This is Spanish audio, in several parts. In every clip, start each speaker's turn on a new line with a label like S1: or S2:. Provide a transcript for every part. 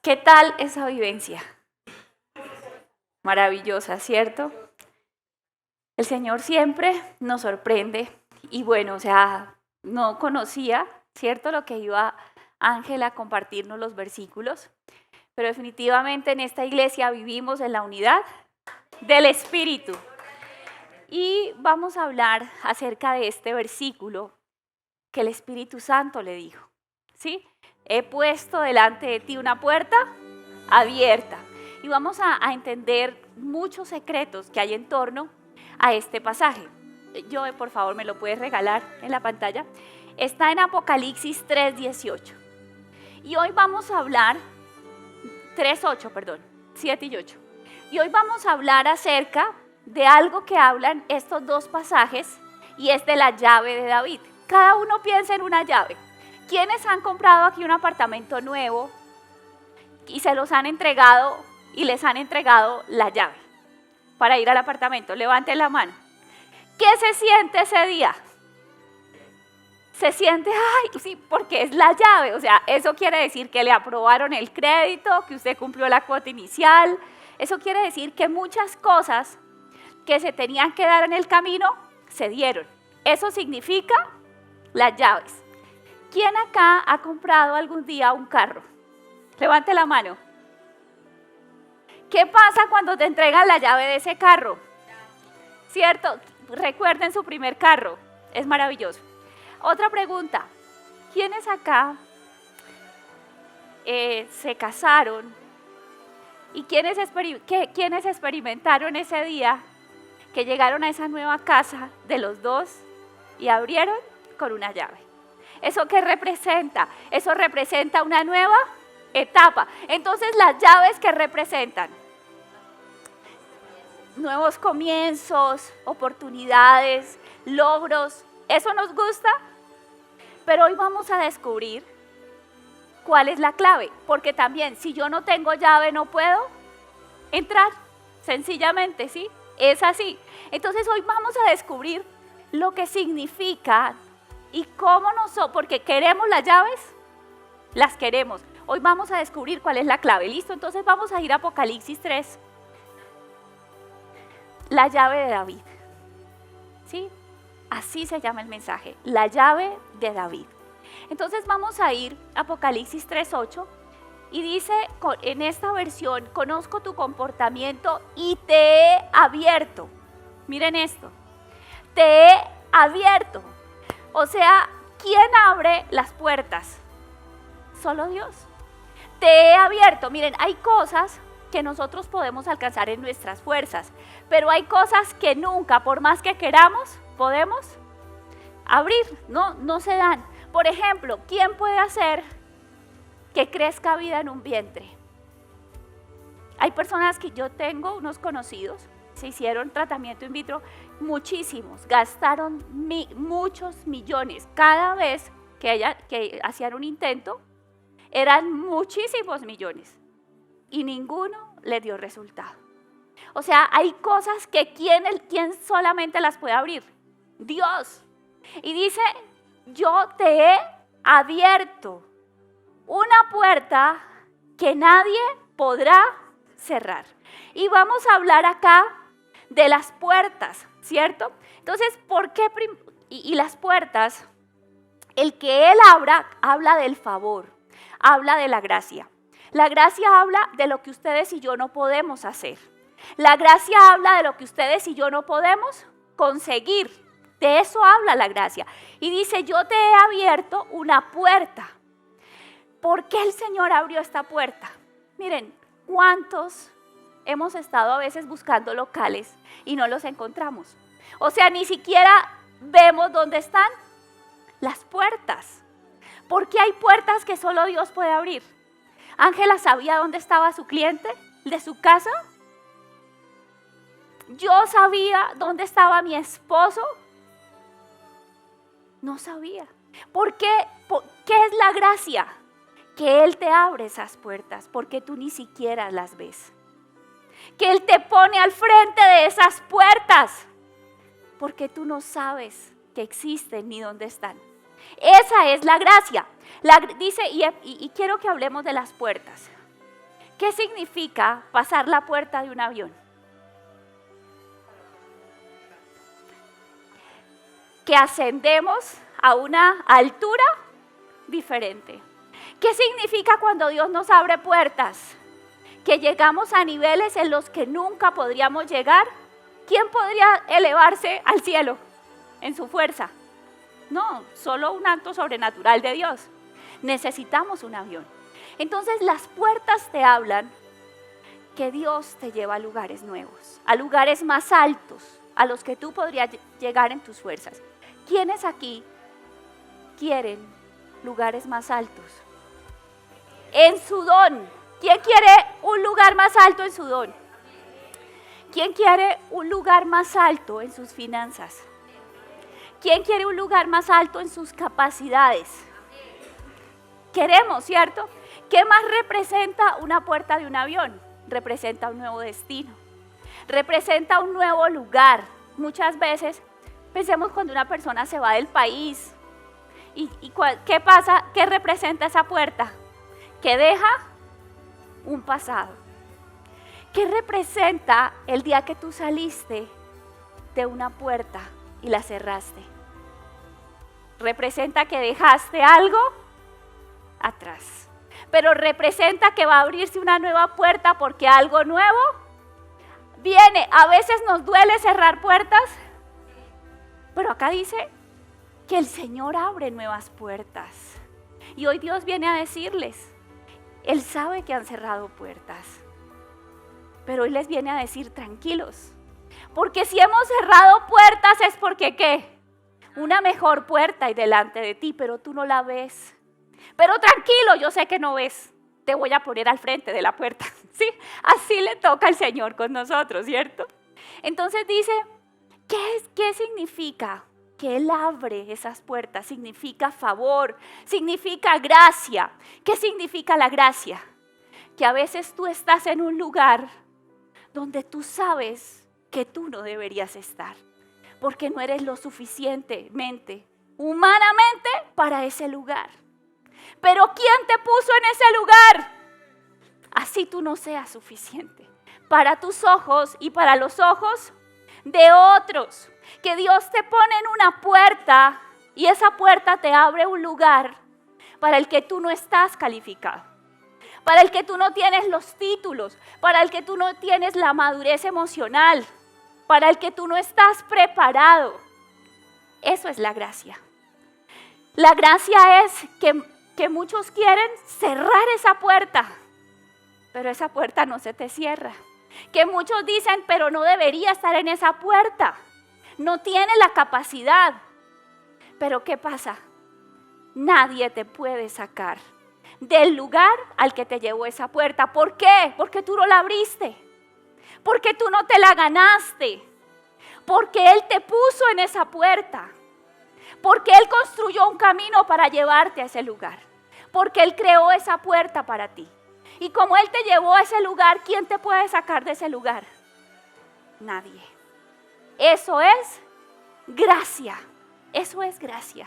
S1: ¿Qué tal esa vivencia? Maravillosa, ¿cierto? El Señor siempre nos sorprende y bueno, no conocía, ¿cierto? Lo que iba Ángela a compartirnos los versículos, pero definitivamente en esta iglesia vivimos en la unidad del Espíritu. Y vamos a hablar acerca de este versículo que el Espíritu Santo le dijo, ¿sí? He puesto delante de ti una puerta abierta. Y vamos a entender muchos secretos que hay en torno a este pasaje. Por favor, ¿me lo puedes regalar en la pantalla? Está en Apocalipsis 3:18. Y hoy vamos a hablar, 7 y 8. Y hoy vamos a hablar acerca de algo que hablan estos dos pasajes y es de la llave de David. Cada uno piensa en una llave. ¿Quiénes han comprado aquí un apartamento nuevo y se los han entregado y les han entregado la llave para ir al apartamento? Levanten la mano. ¿Qué se siente ese día? Se siente, ay, sí, porque es la llave. O sea, eso quiere decir que le aprobaron el crédito, que usted cumplió la cuota inicial. Eso quiere decir que muchas cosas que se tenían que dar en el camino se dieron. Eso significa las llaves. ¿Quién acá ha comprado algún día un carro? Levante la mano. ¿Qué pasa cuando te entregan la llave de ese carro? ¿Cierto? Recuerden su primer carro. Es maravilloso. Otra pregunta. ¿Quiénes acá se casaron? ¿Y quiénes experimentaron ese día que llegaron a esa nueva casa de los dos y abrieron con una llave? ¿Eso qué representa? Eso representa una nueva etapa. Entonces, las llaves que representan nuevos comienzos, oportunidades, logros. ¿Eso nos gusta? Pero hoy vamos a descubrir cuál es la clave, porque también si yo no tengo llave no puedo entrar, sencillamente, ¿sí? Es así. Entonces hoy vamos a descubrir lo que significa y cómo porque queremos las llaves, las queremos. Hoy vamos a descubrir cuál es la clave, ¿listo? Entonces vamos a ir a Apocalipsis 3, la llave de David, ¿sí? Así se llama el mensaje, la llave de David. Entonces vamos a ir a Apocalipsis 3:8 y dice en esta versión, conozco tu comportamiento y te he abierto. Miren esto, te he abierto. O sea, ¿quién abre las puertas? Solo Dios. Te he abierto. Miren, hay cosas que nosotros podemos alcanzar en nuestras fuerzas, pero hay cosas que nunca, por más que queramos, podemos abrir. No se dan. Por ejemplo, ¿quién puede hacer que crezca vida en un vientre? Hay personas que yo tengo, unos conocidos, se hicieron tratamiento in vitro, muchísimos, gastaron muchos millones. Cada vez que hacían un intento, eran muchísimos millones y ninguno le dio resultado. O sea, hay cosas que ¿quién solamente las puede abrir? Dios. Y dice, yo te he abierto una puerta que nadie podrá cerrar. Y vamos a hablar acá de las puertas, ¿cierto? Entonces, ¿por qué? Y las puertas, el que Él habla del favor, habla de la gracia. La gracia habla de lo que ustedes y yo no podemos hacer. La gracia habla de lo que ustedes y yo no podemos conseguir. De eso habla la gracia. Y dice, yo te he abierto una puerta. ¿Por qué el Señor abrió esta puerta? Miren, ¿cuántos hemos estado a veces buscando locales y no los encontramos? O sea, ni siquiera vemos dónde están las puertas. ¿Por qué hay puertas que solo Dios puede abrir? ¿Ángela sabía dónde estaba su cliente de su casa? ¿Yo sabía dónde estaba mi esposo? No sabía. ¿Por qué? ¿Qué es la gracia? Que Él te abre esas puertas porque tú ni siquiera las ves. Que Él te pone al frente de esas puertas porque tú no sabes que existen ni dónde están. Esa es la gracia. Dice, y quiero que hablemos de las puertas. ¿Qué significa pasar la puerta de un avión? Que ascendemos a una altura diferente. ¿Qué significa cuando Dios nos abre puertas? Que llegamos a niveles en los que nunca podríamos llegar. ¿Quién podría elevarse al cielo en su fuerza? No, solo un acto sobrenatural de Dios. Necesitamos un avión. Entonces las puertas te hablan que Dios te lleva a lugares nuevos, a lugares más altos, a los que tú podrías llegar en tus fuerzas. ¿Quiénes aquí quieren lugares más altos? En su don. ¿Quién quiere un lugar más alto en su don? ¿Quién quiere un lugar más alto en sus finanzas? ¿Quién quiere un lugar más alto en sus capacidades? Queremos, ¿cierto? ¿Qué más representa una puerta de un avión? Representa un nuevo destino. Representa un nuevo lugar. Muchas veces pensemos cuando una persona se va del país. ¿Qué pasa? ¿Qué representa esa puerta? Que deja un pasado. ¿Qué representa el día que tú saliste de una puerta y la cerraste? Representa que dejaste algo atrás. Pero representa que va a abrirse una nueva puerta porque algo nuevo viene. A veces nos duele cerrar puertas, pero acá dice que el Señor abre nuevas puertas. Y hoy Dios viene a decirles, Él sabe que han cerrado puertas, pero hoy les viene a decir tranquilos, porque si hemos cerrado puertas es porque ¿qué? Una mejor puerta hay delante de ti, pero tú no la ves. Pero tranquilo, yo sé que no ves, te voy a poner al frente de la puerta, ¿sí? Así le toca al Señor con nosotros, ¿cierto? Entonces dice, ¿qué significa? Que Él abre esas puertas, significa favor, significa gracia. ¿Qué significa la gracia? Que a veces tú estás en un lugar donde tú sabes que tú no deberías estar, porque no eres lo suficientemente, humanamente, para ese lugar. Pero ¿quién te puso en ese lugar? Así tú no seas suficiente para tus ojos y para los ojos de otros. Que Dios te pone en una puerta y esa puerta te abre un lugar para el que tú no estás calificado, para el que tú no tienes los títulos, para el que tú no tienes la madurez emocional, para el que tú no estás preparado. Eso es la gracia. La gracia es que muchos quieren cerrar esa puerta, pero esa puerta no se te cierra. Que muchos dicen, pero no debería estar en esa puerta. No tiene la capacidad. Pero ¿qué pasa? Nadie te puede sacar del lugar al que te llevó esa puerta. ¿Por qué? Porque tú no la abriste. Porque tú no te la ganaste. Porque Él te puso en esa puerta. Porque Él construyó un camino para llevarte a ese lugar. Porque Él creó esa puerta para ti. Y como Él te llevó a ese lugar, ¿quién te puede sacar de ese lugar? Nadie. Eso es gracia. Eso es gracia.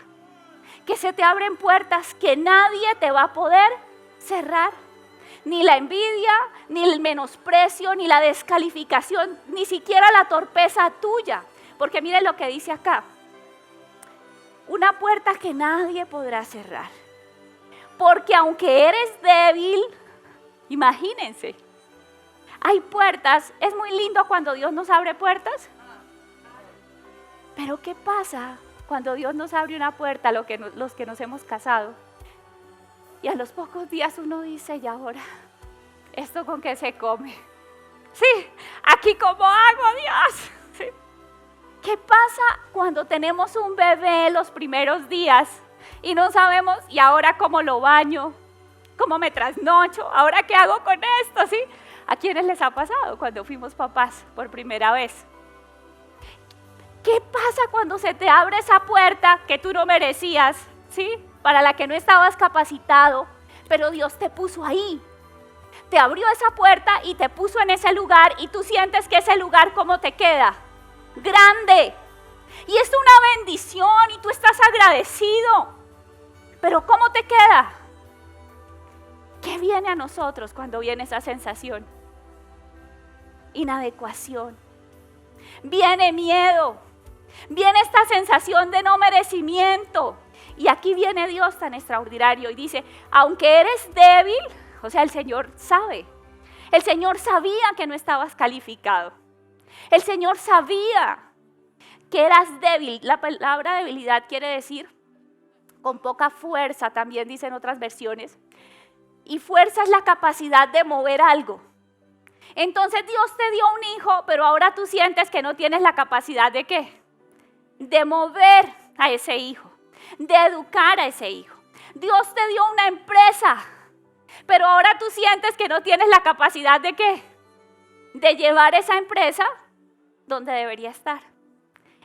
S1: Que se te abren puertas que nadie te va a poder cerrar. Ni la envidia, ni el menosprecio, ni la descalificación, ni siquiera la torpeza tuya. Porque miren lo que dice acá. Una puerta que nadie podrá cerrar. Porque aunque eres débil, imagínense, hay puertas. Es muy lindo cuando Dios nos abre puertas. Pero ¿qué pasa cuando Dios nos abre una puerta, los que nos hemos casado? Y a los pocos días uno dice, ¿y ahora? ¿Esto con qué se come? Sí, aquí cómo hago, Dios. Sí. ¿Qué pasa cuando tenemos un bebé los primeros días y no sabemos, ¿y ahora cómo lo baño? ¿Cómo me trasnocho? ¿Ahora qué hago con esto? ¿Sí? ¿A quiénes les ha pasado cuando fuimos papás por primera vez? ¿Qué pasa cuando se te abre esa puerta que tú no merecías, ¿sí? Para la que no estabas capacitado, pero Dios te puso ahí. Te abrió esa puerta y te puso en ese lugar y tú sientes que ese lugar, ¿cómo te queda? Grande. Y es una bendición y tú estás agradecido. Pero ¿cómo te queda? ¿Qué viene a nosotros cuando viene esa sensación? Inadecuación. Viene miedo. Viene esta sensación de no merecimiento. Y aquí viene Dios tan extraordinario y dice, aunque eres débil, o sea, el Señor sabe. El Señor sabía que no estabas calificado. El Señor sabía que eras débil. La palabra debilidad quiere decir con poca fuerza, también dicen otras versiones. Y fuerza es la capacidad de mover algo. Entonces Dios te dio un hijo, pero ahora tú sientes que no tienes la capacidad ¿de qué? De mover a ese hijo, de educar a ese hijo. Dios te dio una empresa, pero ahora tú sientes que no tienes la capacidad ¿de qué? De llevar esa empresa donde debería estar.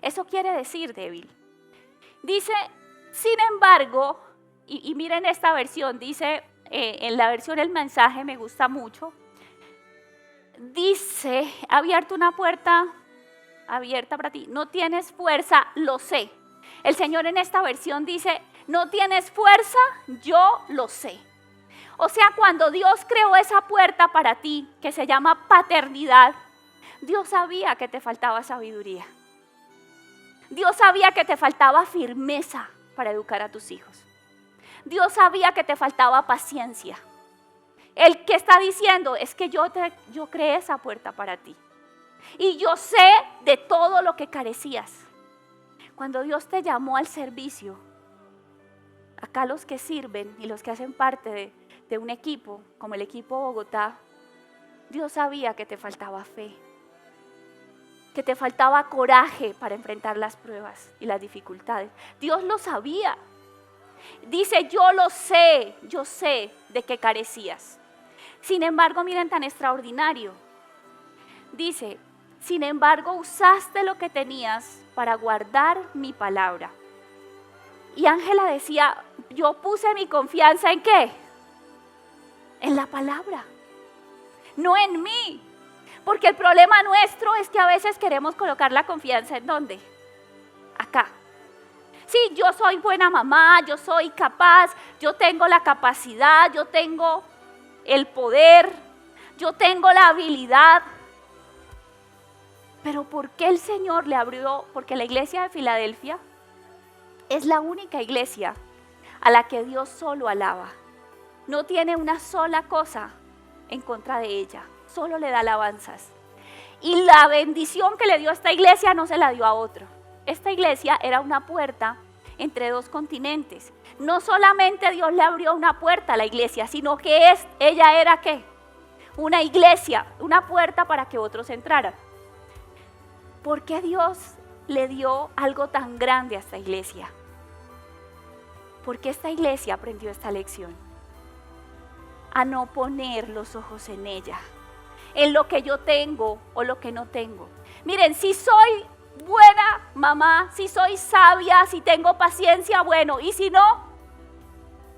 S1: Eso quiere decir débil. Dice, sin embargo, y miren esta versión, dice, en la versión El Mensaje me gusta mucho, dice, ha abierto una puerta abierta para ti, no tienes fuerza, lo sé. El Señor en esta versión dice, no tienes fuerza, yo lo sé. O sea, cuando Dios creó esa puerta para ti, que se llama paternidad, Dios sabía que te faltaba sabiduría. Dios sabía que te faltaba firmeza para educar a tus hijos. Dios sabía que te faltaba paciencia. El que está diciendo es que yo creé esa puerta para ti. Y yo sé de todo lo que carecías. Cuando Dios te llamó al servicio, acá los que sirven y los que hacen parte de un equipo, como el equipo Bogotá, Dios sabía que te faltaba fe, que te faltaba coraje para enfrentar las pruebas y las dificultades. Dios lo sabía. Dice, yo sé de qué carecías. Sin embargo, miren tan extraordinario. Dice, sin embargo, usaste lo que tenías para guardar mi palabra. Y Ángela decía, yo puse mi confianza ¿en qué? En la palabra, no en mí. Porque el problema nuestro es que a veces queremos colocar la confianza ¿en dónde? Acá. Sí, yo soy buena mamá, yo soy capaz, yo tengo la capacidad, yo tengo el poder, yo tengo la habilidad. Pero ¿por qué el Señor le abrió? Porque la iglesia de Filadelfia es la única iglesia a la que Dios solo alaba. No tiene una sola cosa en contra de ella, solo le da alabanzas. Y la bendición que le dio a esta iglesia no se la dio a otro. Esta iglesia era una puerta entre dos continentes. No solamente Dios le abrió una puerta a la iglesia, sino que ella era ¿qué? Una iglesia, una puerta para que otros entraran. ¿Por qué Dios le dio algo tan grande a esta iglesia? Porque esta iglesia aprendió esta lección. A no poner los ojos en ella, en lo que yo tengo o lo que no tengo. Miren, si soy buena mamá, si soy sabia, si tengo paciencia, bueno, y si no,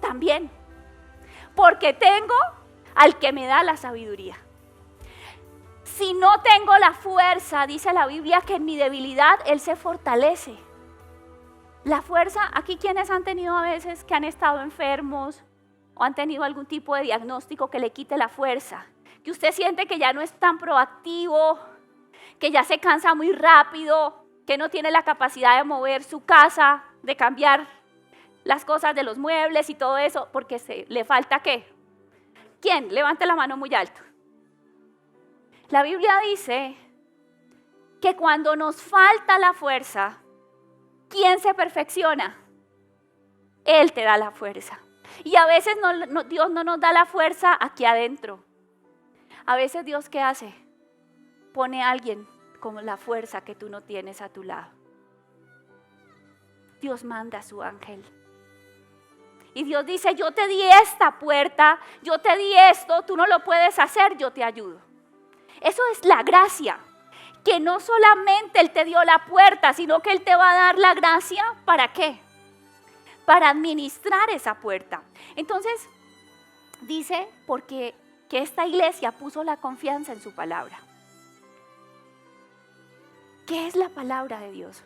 S1: también. Porque tengo al que me da la sabiduría. Si no tengo la fuerza, dice la Biblia que en mi debilidad Él se fortalece. La fuerza, aquí quienes han tenido a veces que han estado enfermos o han tenido algún tipo de diagnóstico que le quite la fuerza, que usted siente que ya no es tan proactivo, que ya se cansa muy rápido, que no tiene la capacidad de mover su casa, de cambiar las cosas de los muebles y todo eso, porque le falta ¿qué? ¿Quién? Levante la mano muy alto. La Biblia dice que cuando nos falta la fuerza, ¿quién se perfecciona? Él te da la fuerza. Y a veces Dios no nos da la fuerza aquí adentro. A veces Dios ¿qué hace? Pone a alguien con la fuerza que tú no tienes a tu lado. Dios manda a su ángel. Y Dios dice, yo te di esta puerta, yo te di esto, tú no lo puedes hacer, yo te ayudo. Eso es la gracia, que no solamente Él te dio la puerta, sino que Él te va a dar la gracia, ¿para qué? Para administrar esa puerta. Entonces, dice, porque que esta iglesia puso la confianza en su palabra. ¿Qué es la palabra de Dios?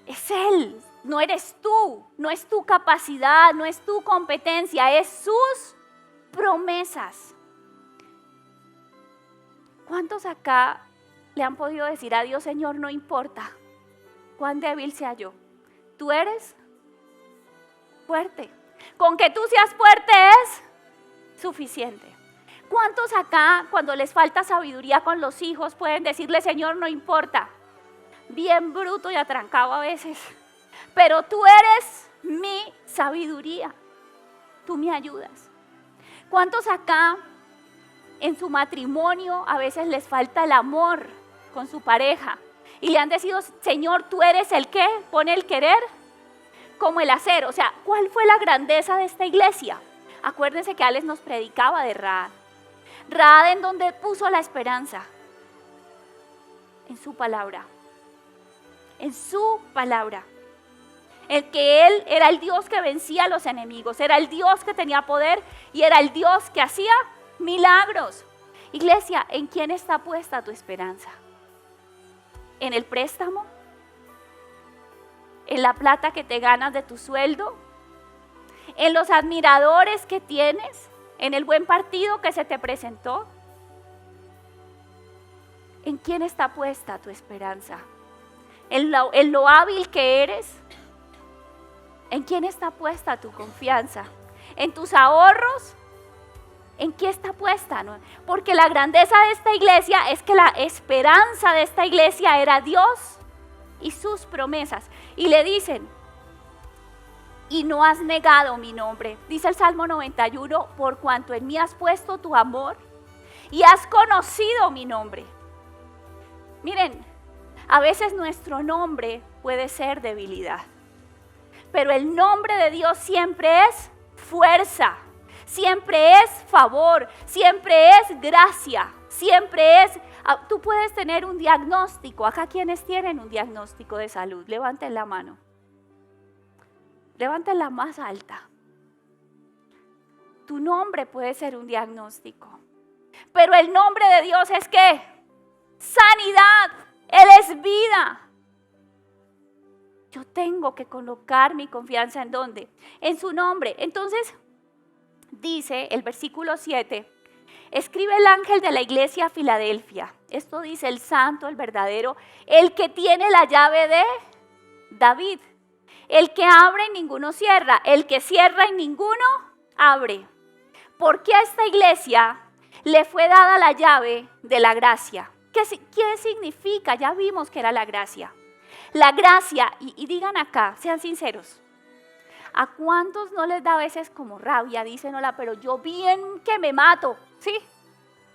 S1: Es Él, no eres tú, no es tu capacidad, no es tu competencia, es sus promesas. ¿Cuántos acá le han podido decir a Dios, Señor, no importa cuán débil sea yo, tú eres fuerte? Con que tú seas fuerte es suficiente. ¿Cuántos acá, cuando les falta sabiduría con los hijos, pueden decirle, Señor, no importa, bien bruto y atrancado a veces, pero tú eres mi sabiduría, tú me ayudas? ¿Cuántos acá en su matrimonio a veces les falta el amor con su pareja y le han decidido, Señor, tú eres el que pone el querer como el hacer? O sea, ¿cuál fue la grandeza de esta iglesia? Acuérdense que Alex nos predicaba de Raad. Raad, ¿en donde puso la esperanza? En su palabra. En su palabra. El que él era el Dios que vencía a los enemigos, era el Dios que tenía poder y era el Dios que hacía milagros. Iglesia, ¿en quién está puesta tu esperanza? ¿En el préstamo? ¿En la plata que te ganas de tu sueldo? ¿En los admiradores que tienes? ¿En el buen partido que se te presentó? ¿En quién está puesta tu esperanza? ¿En lo hábil que eres? ¿En quién está puesta tu confianza? ¿En tus ahorros? ¿En qué está puesta? ¿No? Porque la grandeza de esta iglesia es que la esperanza de esta iglesia era Dios y sus promesas. Y le dicen, y no has negado mi nombre. Dice el Salmo 91, por cuanto en mí has puesto tu amor y has conocido mi nombre. Miren, a veces nuestro nombre puede ser debilidad, pero el nombre de Dios siempre es fuerza, siempre es favor, siempre es gracia, siempre es... Tú puedes tener un diagnóstico. Acá, ¿quiénes tienen un diagnóstico de salud? Levanten la mano. Levanten la más alta. Tu nombre puede ser un diagnóstico, pero el nombre de Dios es ¿qué? Sanidad. Él es vida. Yo tengo que colocar mi confianza ¿en dónde? En su nombre. Entonces, dice el versículo 7, escribe el ángel de la iglesia a Filadelfia. Esto dice el santo, el verdadero, el que tiene la llave de David. El que abre y ninguno cierra, el que cierra y ninguno abre. Porque a esta iglesia le fue dada la llave de la gracia. ¿Qué significa? Ya vimos que era la gracia. La gracia, y digan acá, sean sinceros. ¿A cuántos no les da a veces como rabia? Dicen, hola, pero yo bien que me mato, ¿sí?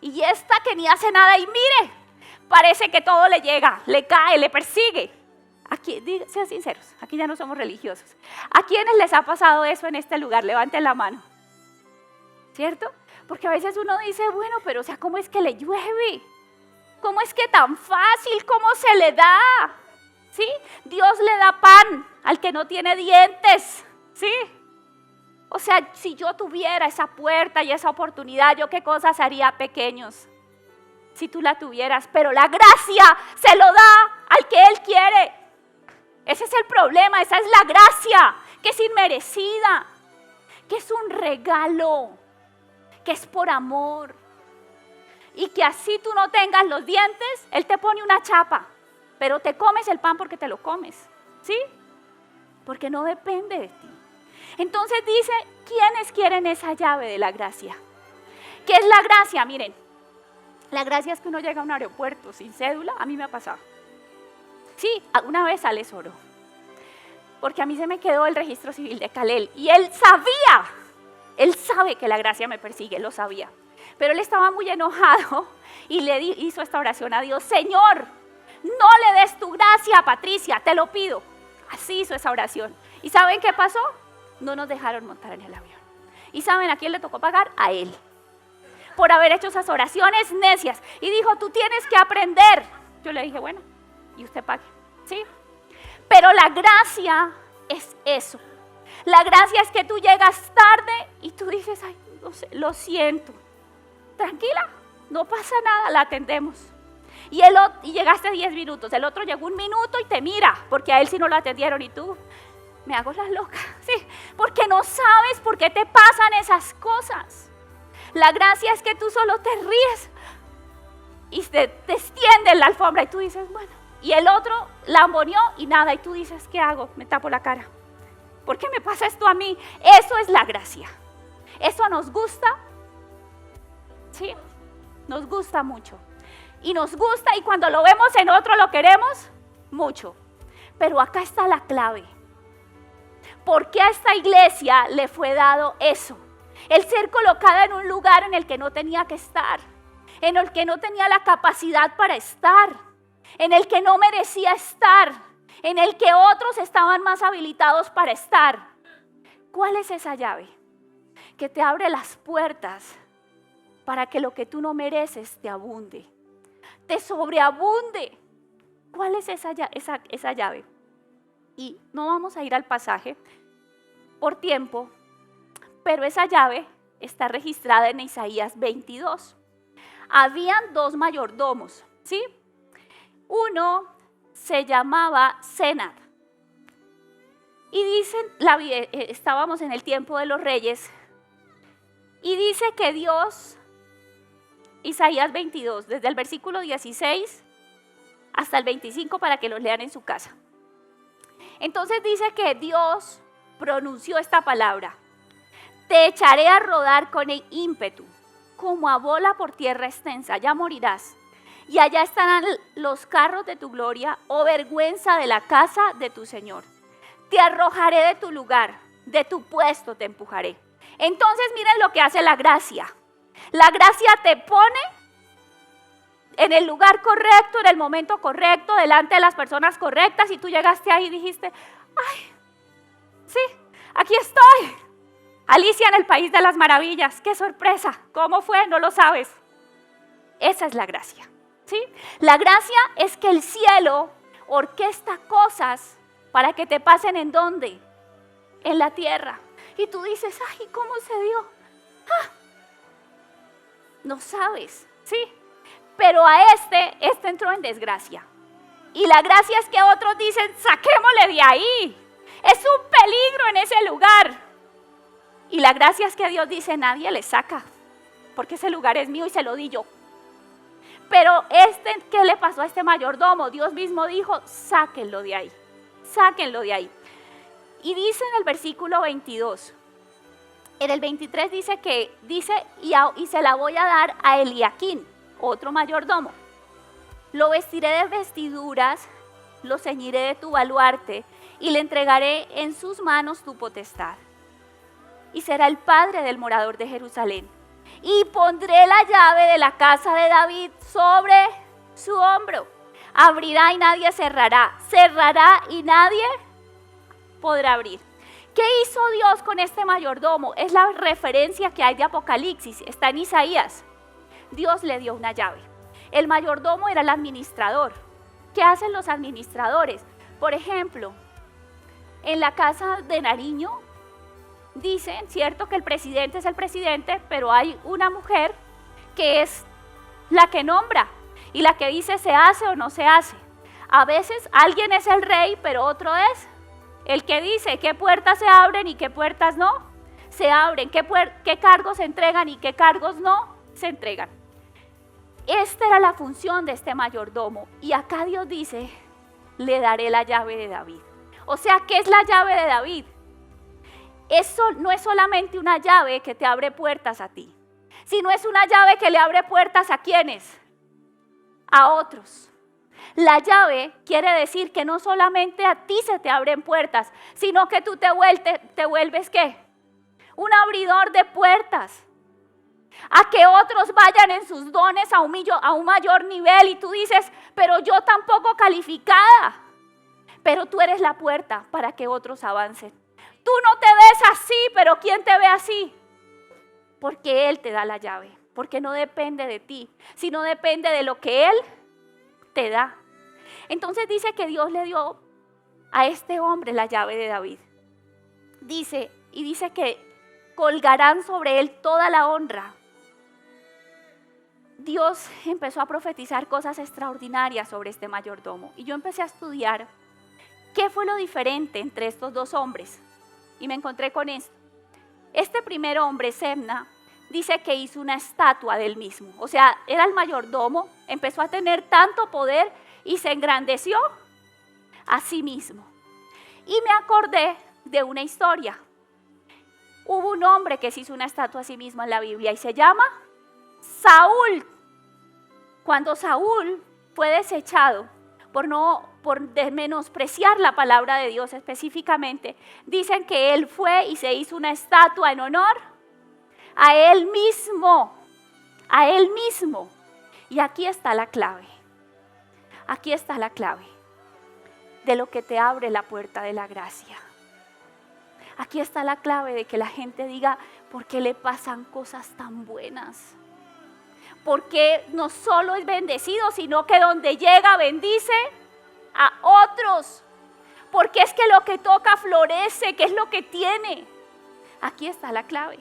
S1: Y esta que ni hace nada y mire, parece que todo le llega, le cae, le persigue. Aquí, sean sinceros, aquí ya no somos religiosos. ¿A quiénes les ha pasado eso en este lugar? Levanten la mano. ¿Cierto? Porque a veces uno dice, bueno, pero o sea, ¿cómo es que le llueve? ¿Cómo es que tan fácil? ¿Cómo se le da? ¿Sí? Dios le da pan al que no tiene dientes. ¿Sí? O sea, si yo tuviera esa puerta y esa oportunidad, ¿yo qué cosas haría pequeños? Si tú la tuvieras, pero la gracia se lo da al que Él quiere. Ese es el problema, esa es la gracia, que es inmerecida, que es un regalo, que es por amor. Y que así tú no tengas los dientes, Él te pone una chapa, pero te comes el pan porque te lo comes, ¿sí? Porque no depende de ti. Entonces dice, ¿quiénes quieren esa llave de la gracia? ¿Qué es la gracia? Miren, la gracia es que uno llega a un aeropuerto sin cédula, a mí me ha pasado. Sí, una vez Alex oró, porque a mí se me quedó el registro civil de Calel y él sabe que la gracia me persigue, lo sabía. Pero él estaba muy enojado y le hizo esta oración a Dios, Señor, no le des tu gracia a Patricia, te lo pido. Así hizo esa oración. ¿Y saben qué pasó? No nos dejaron montar en el avión. ¿Y saben a quién le tocó pagar? A él. Por haber hecho esas oraciones necias. Y dijo, tú tienes que aprender. Yo le dije, bueno, y usted pague, ¿sí? Pero la gracia es eso. La gracia es que tú llegas tarde y tú dices, ay, no sé, lo siento. Tranquila, no pasa nada, la atendemos. Y llegaste 10 minutos, el otro llegó 1 minuto y te mira, porque a él sí no lo atendieron y tú, me hago la loca, ¿sí? Porque no sabes por qué te pasan esas cosas. La gracia es que tú solo te ríes y te extienden la alfombra y tú dices, bueno. Y el otro lamboneó y nada, y tú dices, ¿qué hago? Me tapo la cara. ¿Por qué me pasa esto a mí? Eso es la gracia. Eso nos gusta, ¿sí? Nos gusta mucho. Y nos gusta y cuando lo vemos en otro lo queremos mucho. Pero acá está la clave. ¿Por qué a esta iglesia le fue dado eso? El ser colocada en un lugar en el que no tenía que estar, en el que no tenía la capacidad para estar, en el que no merecía estar, en el que otros estaban más habilitados para estar. ¿Cuál es esa llave? Que te abre las puertas para que lo que tú no mereces te abunde, te sobreabunde. ¿Cuál es esa llave? Y no vamos a ir al pasaje por tiempo, pero esa llave está registrada en Isaías 22. Habían dos mayordomos, ¿sí? Uno se llamaba Senad. Y dicen, estábamos en el tiempo de los reyes, y dice que Dios, Isaías 22, desde el versículo 16 hasta el 25 para que los lean en su casa. Entonces dice que Dios pronunció esta palabra: te echaré a rodar con el ímpetu, como a bola por tierra extensa, ya morirás. Y allá estarán los carros de tu gloria, oh vergüenza de la casa de tu Señor. Te arrojaré de tu lugar, de tu puesto te empujaré. Entonces miren lo que hace la gracia. La gracia te pone en el lugar correcto, en el momento correcto, delante de las personas correctas, y tú llegaste ahí y dijiste, ay, sí, aquí estoy. Alicia en el País de las Maravillas, qué sorpresa, ¿cómo fue? No lo sabes. Esa es la gracia, ¿sí? La gracia es que el cielo orquesta cosas para que te pasen ¿en dónde? En la tierra. Y tú dices, ay, ¿cómo se dio? ¡Ah! No sabes, ¿sí? Pero a este entró en desgracia. Y la gracia es que otros dicen, saquémosle de ahí. Es un peligro en ese lugar. Y la gracia es que Dios dice, nadie le saca, porque ese lugar es mío y se lo di yo. Pero ¿qué le pasó a este mayordomo? Dios mismo dijo, sáquenlo de ahí, sáquenlo de ahí. Y dice en el versículo 22, en el 23 dice y se la voy a dar a Eliaquín, otro mayordomo. Lo vestiré de vestiduras, lo ceñiré de tu baluarte y le entregaré en sus manos tu potestad. Y será el padre del morador de Jerusalén. Y pondré la llave de la casa de David sobre su hombro. Abrirá y nadie cerrará. Cerrará y nadie podrá abrir. ¿Qué hizo Dios con este mayordomo? Es la referencia que hay de Apocalipsis. Está en Isaías. Dios le dio una llave. El mayordomo era el administrador. ¿Qué hacen los administradores? Por ejemplo, en la casa de Nariño, dicen, cierto, que el presidente es el presidente, pero hay una mujer que es la que nombra y la que dice se hace o no se hace. A veces alguien es el rey, pero otro es el que dice qué puertas se abren y qué puertas no se abren, qué cargos se entregan y qué cargos no se entregan. Esta era la función de este mayordomo. Y acá Dios dice, le daré la llave de David. O sea, ¿qué es la llave de David? Eso no es solamente una llave que te abre puertas a ti, sino es una llave que le abre puertas ¿a quiénes? A otros. La llave quiere decir que no solamente a ti se te abren puertas, sino que tú te vuelves ¿qué? Un abridor de puertas. A que otros vayan en sus dones a un mayor nivel y tú dices, pero yo tampoco calificada. Pero tú eres la puerta para que otros avancen. Tú no te ves así, pero ¿quién te ve así? Porque Él te da la llave, porque no depende de ti, sino depende de lo que Él te da. Entonces dice que Dios le dio a este hombre la llave de David. Dice que colgarán sobre él toda la honra. Dios empezó a profetizar cosas extraordinarias sobre este mayordomo. Y yo empecé a estudiar qué fue lo diferente entre estos dos hombres. Y me encontré con esto. Este primer hombre, Semna, dice que hizo una estatua del mismo. O sea, era el mayordomo, empezó a tener tanto poder y se engrandeció a sí mismo. Y me acordé de una historia. Hubo un hombre que se hizo una estatua a sí mismo en la Biblia y se llama Saúl. Cuando Saúl fue desechado por menospreciar la palabra de Dios específicamente, dicen que él fue y se hizo una estatua en honor a él mismo, a él mismo. Y aquí está la clave, aquí está la clave de lo que te abre la puerta de la gracia. Aquí está la clave de que la gente diga, ¿por qué le pasan cosas tan buenas? Porque no solo es bendecido, sino que donde llega bendice a otros. Porque es que lo que toca florece, que es lo que tiene. Aquí está la clave.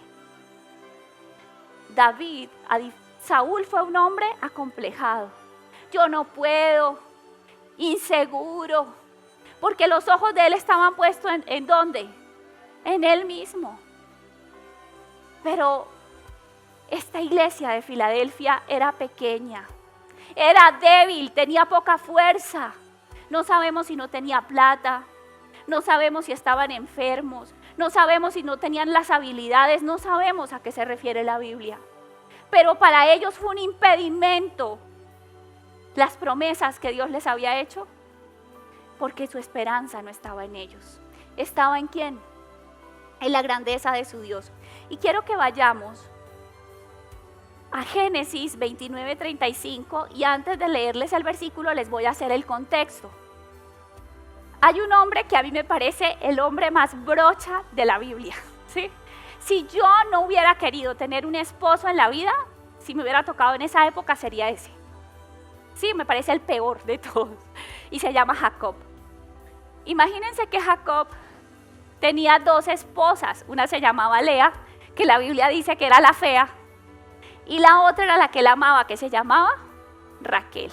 S1: Saúl fue un hombre acomplejado. Yo no puedo, inseguro, porque los ojos de él estaban puestos ¿en dónde? En él mismo. Pero esta iglesia de Filadelfia era pequeña, era débil, tenía poca fuerza. No sabemos si no tenía plata, no sabemos si estaban enfermos, no sabemos si no tenían las habilidades, no sabemos a qué se refiere la Biblia. Pero para ellos fue un impedimento las promesas que Dios les había hecho, porque su esperanza no estaba en ellos. ¿Estaba en quién? En la grandeza de su Dios. Y quiero que vayamos a Génesis 29:35 y antes de leerles el versículo les voy a hacer el contexto. Hay un hombre que a mí me parece el hombre más brocha de la Biblia, ¿sí? Si yo no hubiera querido tener un esposo en la vida, si me hubiera tocado en esa época sería ese. Sí, me parece el peor de todos y se llama Jacob. Imagínense que Jacob tenía 2 esposas, una se llamaba Lea, que la Biblia dice que era la fea, y la otra era la que él amaba, que se llamaba Raquel.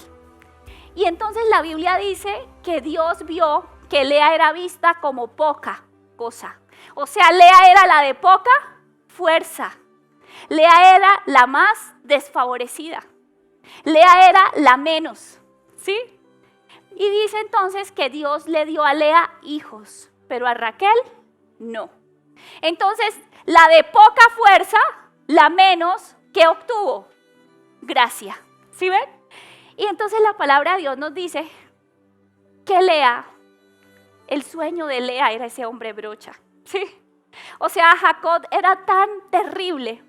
S1: Y entonces la Biblia dice que Dios vio que Lea era vista como poca cosa. O sea, Lea era la de poca fuerza. Lea era la más desfavorecida. Lea era la menos, ¿sí? Y dice entonces que Dios le dio a Lea hijos, pero a Raquel no. Entonces, la de poca fuerza, la menos, ¿qué obtuvo? Gracia, ¿sí ven? Y entonces la palabra de Dios nos dice que Lea, el sueño de Lea era ese hombre brocha, ¿sí? O sea, Jacob era tan terrible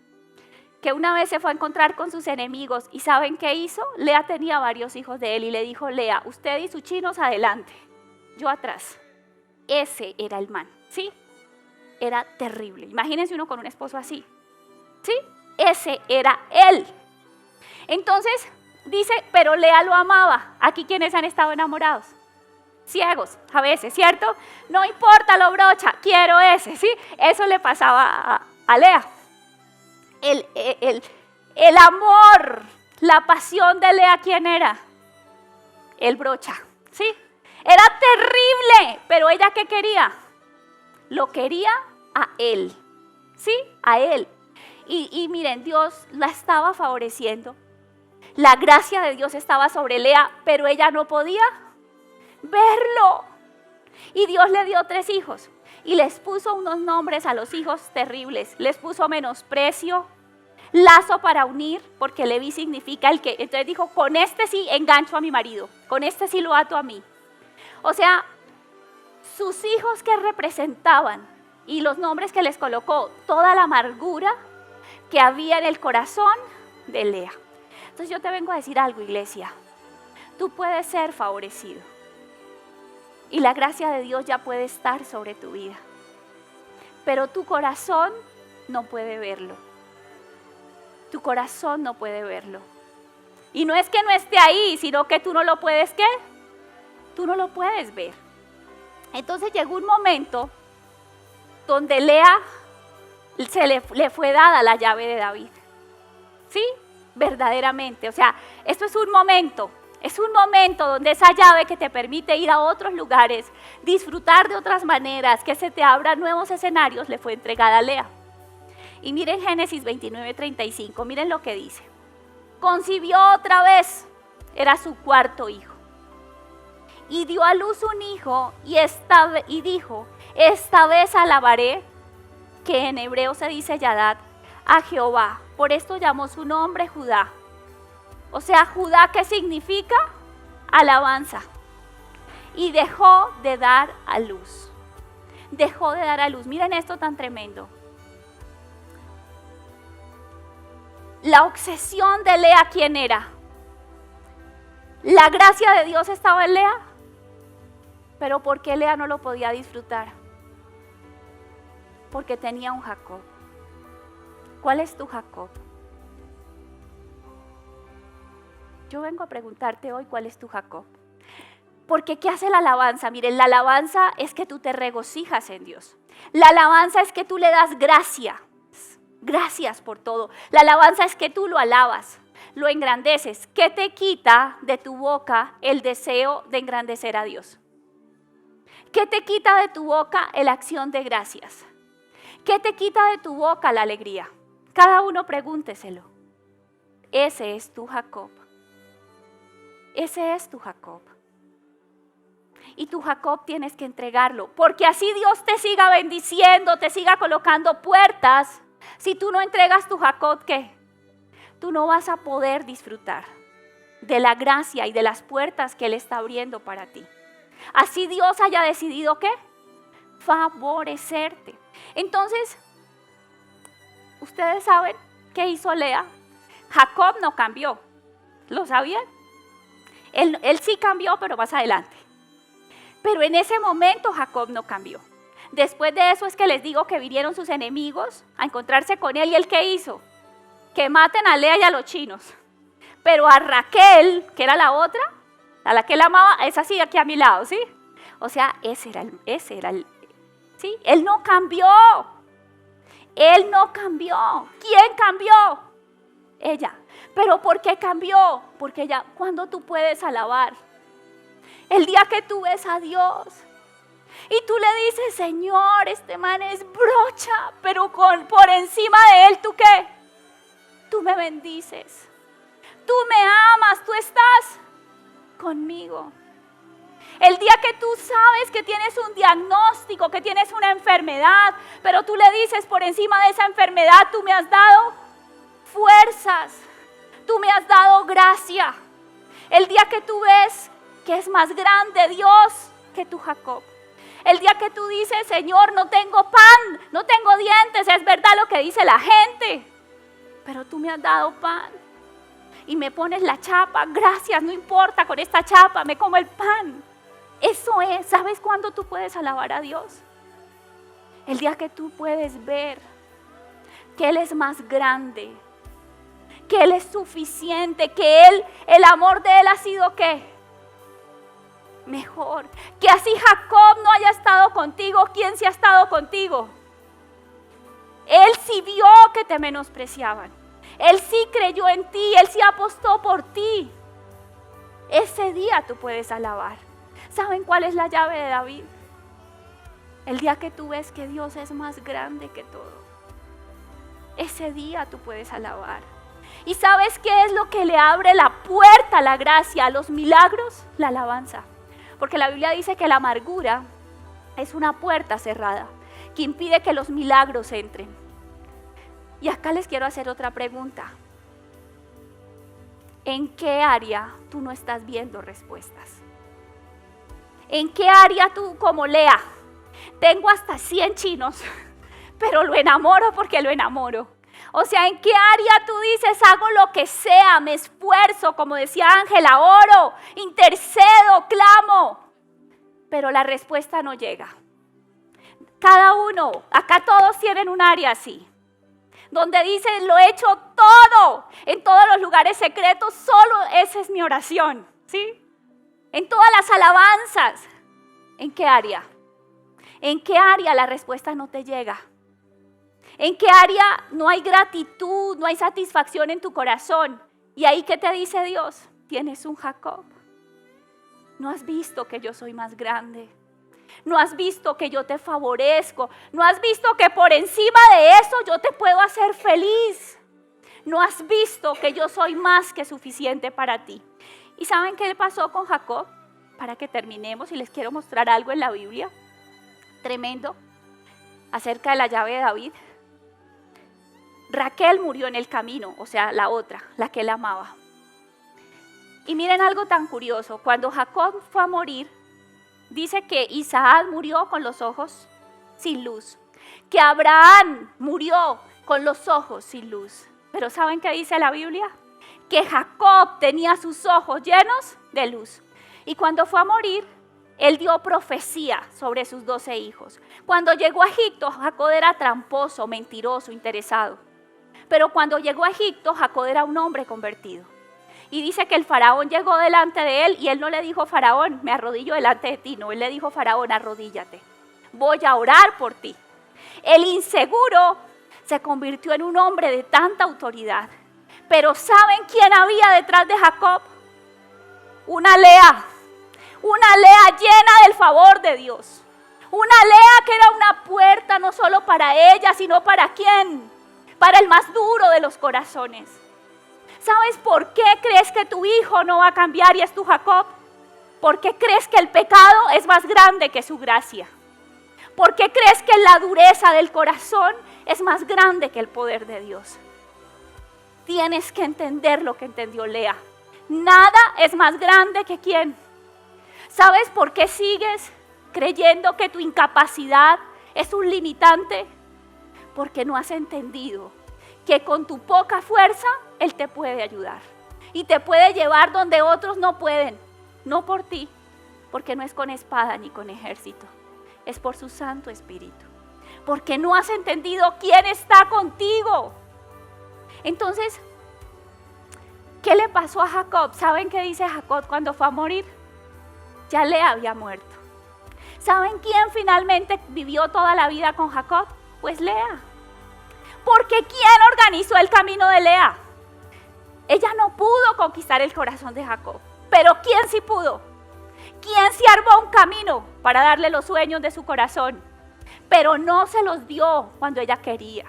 S1: que una vez se fue a encontrar con sus enemigos y ¿saben qué hizo? Lea tenía varios hijos de él y le dijo, Lea, usted y sus chinos adelante, yo atrás. Ese era el man, ¿sí? Era terrible. Imagínense uno con un esposo así, ¿sí? Ese era él. Entonces dice, pero Lea lo amaba. Aquí quienes han estado enamorados, ciegos a veces, ¿cierto? No importa lo brocha, quiero ese, ¿sí? Eso le pasaba a Lea. El amor, la pasión de Lea, ¿quién era? El brocha, ¿sí? Era terrible, pero ella ¿qué quería? Lo quería a él, ¿sí? A él. Y miren, Dios la estaba favoreciendo. La gracia de Dios estaba sobre Lea, pero ella no podía verlo. Y Dios le dio 3 hijos y les puso unos nombres a los hijos terribles. Les puso menosprecio, lazo para unir, porque Leví significa el que. Entonces dijo, con este sí engancho a mi marido, con este sí lo ato a mí. O sea, sus hijos que representaban y los nombres que les colocó, toda la amargura que había en el corazón de Lea. Entonces yo te vengo a decir algo, iglesia. Tú puedes ser favorecido y la gracia de Dios ya puede estar sobre tu vida, pero tu corazón no puede verlo. Tu corazón no puede verlo. Y no es que no esté ahí, sino que tú no lo puedes, ¿qué? Tú no lo puedes ver. Entonces llegó un momento donde Lea le fue dada la llave de David. ¿Sí? Verdaderamente. O sea, esto es un momento donde esa llave que te permite ir a otros lugares, disfrutar de otras maneras, que se te abran nuevos escenarios, le fue entregada a Lea. Y miren Génesis 29:35, miren lo que dice. Concibió otra vez, era su cuarto hijo. Y dio a luz un hijo y dijo, esta vez alabaré, que en hebreo se dice Yadad, a Jehová. Por esto llamó su nombre Judá. O sea, Judá, ¿qué significa? Alabanza. Y dejó de dar a luz. Dejó de dar a luz. Miren esto tan tremendo. La obsesión de Lea, ¿quién era? La gracia de Dios estaba en Lea. Pero ¿por qué Lea no lo podía disfrutar? Porque tenía un Jacob. ¿Cuál es tu Jacob? Yo vengo a preguntarte hoy cuál es tu Jacob. Porque ¿qué hace la alabanza? Miren, la alabanza es que tú te regocijas en Dios. La alabanza es que tú le das gracias. Gracias por todo. La alabanza es que tú lo alabas, lo engrandeces. ¿Qué te quita de tu boca el deseo de engrandecer a Dios? ¿Qué te quita de tu boca la acción de gracias? ¿Qué te quita de tu boca la alegría? Cada uno pregúnteselo. Ese es tu Jacob. Ese es tu Jacob. Y tu Jacob tienes que entregarlo, porque así Dios te siga bendiciendo, te siga colocando puertas. Si tú no entregas tu Jacob, ¿qué? Tú no vas a poder disfrutar de la gracia y de las puertas que Él está abriendo para ti. Así Dios haya decidido, ¿qué? Favorecerte. Entonces, ustedes saben qué hizo Lea. Jacob no cambió. ¿Lo sabían? Él sí cambió, pero más adelante. Pero en ese momento Jacob no cambió. Después de eso es que les digo que vinieron sus enemigos a encontrarse con él. ¿Y él qué hizo? Que maten a Lea y a los chinos. Pero a Raquel, que era la otra, a la que él amaba, es así aquí a mi lado, ¿sí? O sea, ese era el, ¿sí? Él no cambió. Él no cambió. ¿Quién cambió? Ella. ¿Pero por qué cambió? Porque ella, ¿cuándo tú puedes alabar? El día que tú ves a Dios y tú le dices, Señor, este man es brocha, pero por encima de él, ¿tú qué? Tú me bendices. Tú me amas, tú estás conmigo. El día que tú sabes que tienes un diagnóstico, que tienes una enfermedad, pero tú le dices, por encima de esa enfermedad, tú me has dado fuerzas, tú me has dado gracia. El día que tú ves que es más grande Dios que tu Jacob. El día que tú dices, Señor, no tengo pan, no tengo dientes, es verdad lo que dice la gente, pero tú me has dado pan y me pones la chapa, gracias, no importa, con esta chapa me como el pan. Eso es, ¿sabes cuándo tú puedes alabar a Dios? El día que tú puedes ver que Él es más grande, que Él es suficiente, que el amor de Él ha sido ¿qué? Mejor. Que así Jacob no haya estado contigo, ¿quién sí ha estado contigo? Él sí vio que te menospreciaban. Él sí creyó en ti, Él sí apostó por ti. Ese día tú puedes alabar. ¿Saben cuál es la llave de David? El día que tú ves que Dios es más grande que todo. Ese día tú puedes alabar. ¿Y sabes qué es lo que le abre la puerta a la gracia, a los milagros? La alabanza. Porque la Biblia dice que la amargura es una puerta cerrada que impide que los milagros entren. Y acá les quiero hacer otra pregunta. ¿En qué área tú no estás viendo respuestas? ¿En qué área tú, como Lea, tengo hasta 100 chinos, pero lo enamoro porque lo enamoro? O sea, ¿en qué área tú dices, hago lo que sea, me esfuerzo, como decía Ángela, oro, intercedo, clamo? Pero la respuesta no llega. Cada uno, acá todos tienen un área así, donde dicen, lo he hecho todo, en todos los lugares secretos, solo esa es mi oración, ¿sí? En todas las alabanzas. ¿En qué área? ¿En qué área la respuesta no te llega? ¿En qué área no hay gratitud, no hay satisfacción en tu corazón? Y ahí, ¿qué te dice Dios? Tienes un Jacob. No has visto que yo soy más grande. no has visto que yo te favorezco, no has visto que por encima de eso yo te puedo hacer feliz, no has visto que yo soy más que suficiente para ti. ¿Y saben qué le pasó con Jacob? Para que terminemos y les quiero mostrar algo en la Biblia tremendo acerca de la llave de David. Raquel murió en el camino, o sea, la otra, la que él amaba. Y miren algo tan curioso, cuando Jacob fue a morir, dice que Isaac murió con los ojos sin luz, que Abraham murió con los ojos sin luz. Pero ¿saben qué dice la Biblia? Que Jacob tenía sus ojos llenos de luz. Y cuando fue a morir, él dio profecía sobre sus 12 hijos. Cuando llegó a Egipto, Jacob era tramposo, mentiroso, interesado. Pero cuando llegó a Egipto, Jacob era un hombre convertido. Y dice que el faraón llegó delante de él y él no le dijo, Faraón, me arrodillo delante de ti. No, él le dijo, Faraón, arrodíllate. Voy a orar por ti. El inseguro se convirtió en un hombre de tanta autoridad. Pero ¿saben quién había detrás de Jacob? Una Lea llena del favor de Dios. Una Lea que era una puerta no solo para ella, sino para ¿quién? Para el más duro de los corazones. ¿Sabes por qué crees que tu hijo no va a cambiar y es tu Jacob? ¿Por qué crees que el pecado es más grande que su gracia? ¿Por qué crees que la dureza del corazón es más grande que el poder de Dios? Tienes que entender lo que entendió Lea. Nada es más grande que ¿quién? ¿Sabes por qué sigues creyendo que tu incapacidad es un limitante? Porque no has entendido que con tu poca fuerza Él te puede ayudar y te puede llevar donde otros no pueden, no por ti, porque no es con espada ni con ejército, es por su Santo Espíritu, porque no has entendido quién está contigo. Entonces, ¿qué le pasó a Jacob? ¿Saben qué dice Jacob cuando fue a morir? Ya Lea había muerto. ¿Saben quién finalmente vivió toda la vida con Jacob? Pues Lea. Porque ¿quién organizó el camino de Lea? Ella no pudo conquistar el corazón de Jacob. Pero ¿quién sí pudo? ¿Quién sí armó un camino para darle los sueños de su corazón? Pero no se los dio cuando ella quería.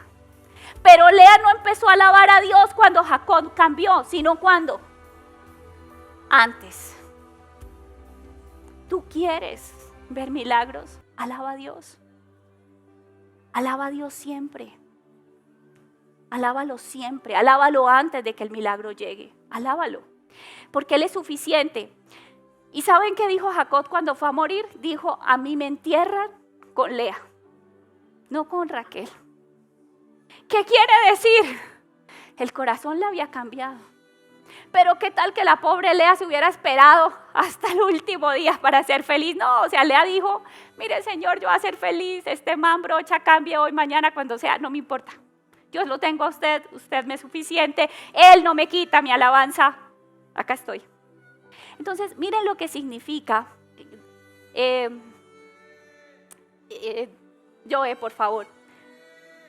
S1: Pero Lea no empezó a alabar a Dios cuando Jacob cambió, sino cuando antes. ¿Tú quieres ver milagros? Alaba a Dios. Alaba a Dios siempre. Alábalo siempre. Alábalo antes de que el milagro llegue. Alábalo. Porque Él es suficiente. ¿Y saben qué dijo Jacob cuando fue a morir? Dijo, a mí me entierran con Lea, no con Raquel. ¿Qué quiere decir? El corazón le había cambiado. Pero qué tal que la pobre Lea se hubiera esperado hasta el último día para ser feliz. No, o sea, Lea dijo, mire Señor, yo voy a ser feliz, este man brocha cambie hoy, mañana, cuando sea, no me importa. Yo lo tengo a usted, usted me es suficiente, Él no me quita mi alabanza, acá estoy. Entonces, miren lo que significa, Joe, por favor,